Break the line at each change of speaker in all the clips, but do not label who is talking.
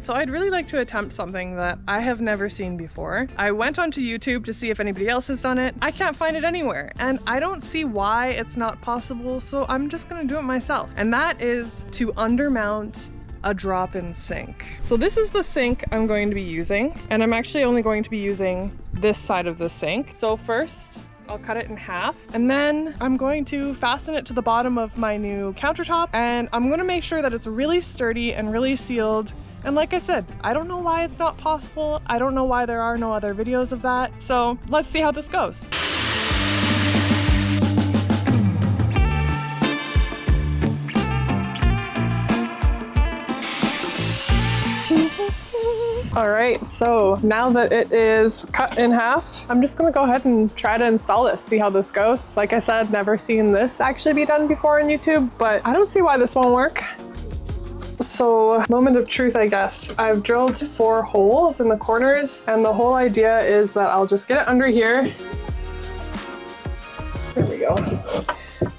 right, so I'd really like to attempt something that I have never seen before. I went onto YouTube to see if anybody else has done it. I can't find it anywhere, and I don't see why it's not possible, so I'm just gonna do it myself. And that is to undermount a drop-in sink. So this is the sink I'm going to be using, and I'm actually only going to be using this side of the sink. So first, I'll cut it in half, and then I'm going to fasten it to the bottom of my new countertop, and I'm gonna make sure that it's really sturdy and really sealed. And like I said, I don't know why it's not possible. I don't know why there are no other videos of that. So let's see how this goes. All right, so now that it is cut in half, I'm just gonna go ahead and try to install this, see how this goes. Like I said, never seen this actually be done before on YouTube, but I don't see why this won't work. So, moment of truth, I guess. I've drilled 4 holes in the corners, and the whole idea is that I'll just get it under here. There we go.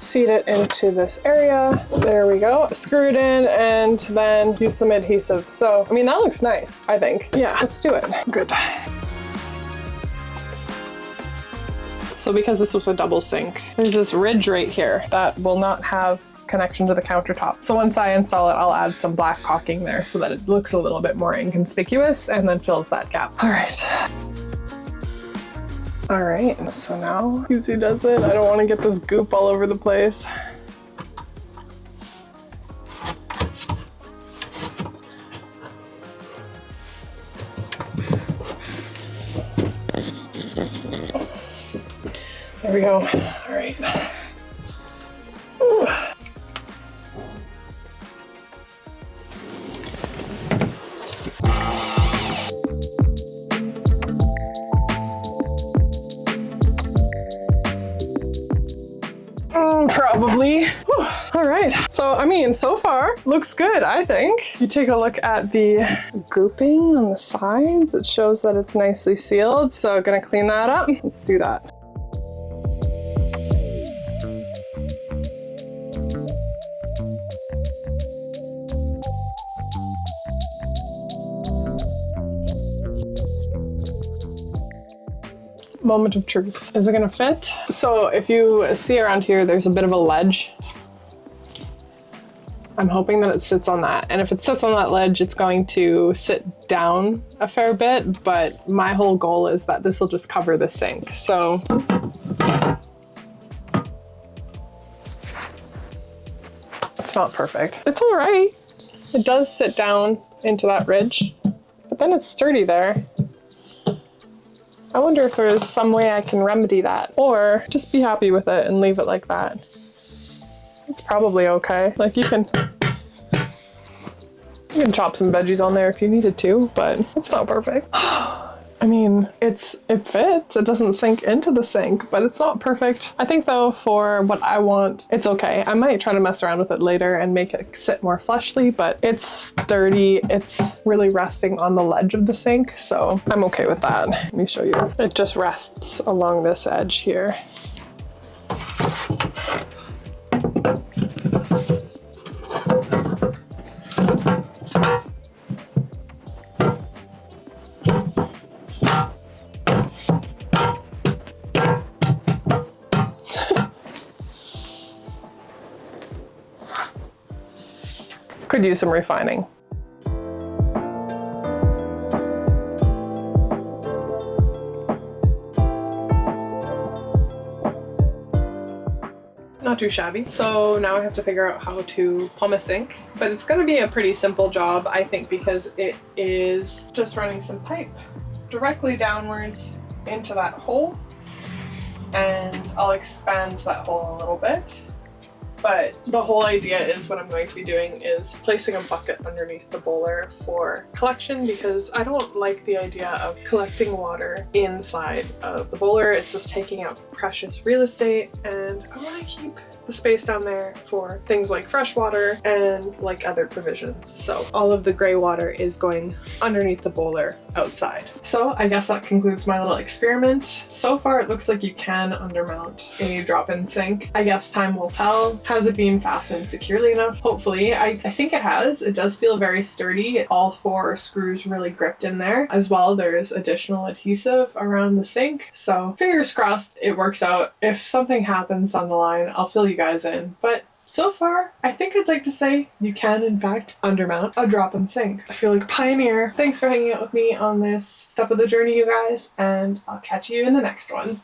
Seat it into this area. There we go. Screw it in and then use some adhesive. So, I mean, that looks nice, I think. Yeah, let's do it. Good. So because this was a double sink, there's this ridge right here that will not have connection to the countertop. So once I install it, I'll add some black caulking there so that it looks a little bit more inconspicuous and then fills that gap. All right. All right, so now easy does it. I don't want to get this goop all over the place. There we go. All right. Ooh. Probably. Whew. All right. So, I mean, so far looks good, I think. If you take a look at the gooping on the sides, it shows that it's nicely sealed. So I'm gonna clean that up. Let's do that. Moment of truth. Is it gonna fit? So if you see around here, there's a bit of a ledge. I'm hoping that it sits on that. And if it sits on that ledge, it's going to sit down a fair bit, but my whole goal is that this will just cover the sink. So it's not perfect. It's all right. It does sit down into that ridge, but then it's sturdy there. I wonder if there's some way I can remedy that, or just be happy with it and leave it like that. It's probably okay. Like you can chop some veggies on there if you needed to, but it's not perfect. I mean, it fits. It doesn't sink into the sink, but it's not perfect. I think though, for what I want, it's okay. I might try to mess around with it later and make it sit more fleshly, but it's sturdy. It's really resting on the ledge of the sink, so I'm okay with that. Let me show you. It just rests along this edge here. Could use some refining. Not too shabby. So now I have to figure out how to plumb a sink, but it's gonna be a pretty simple job, I think, because it is just running some pipe directly downwards into that hole, and I'll expand that hole a little bit. But the whole idea is what I'm going to be doing is placing a bucket underneath the bowler for collection, because I don't like the idea of collecting water inside of the bowler. It's just taking up precious real estate, and I want to keep the space down there for things like fresh water and like other provisions. So all of the gray water is going underneath the bowler outside. So I guess that concludes my little experiment. So far it looks like you can undermount a drop-in sink. I guess time will tell. Has it been fastened securely enough? Hopefully. I think it has. It does feel very sturdy. All 4 screws really gripped in there. As well, there's additional adhesive around the sink. So fingers crossed it works out. If something happens on the line, I'll fill you guys in. But so far, I think I'd like to say you can, in fact, undermount a drop-in sink. I feel like a pioneer. Thanks for hanging out with me on this step of the journey, you guys, and I'll catch you in the next one.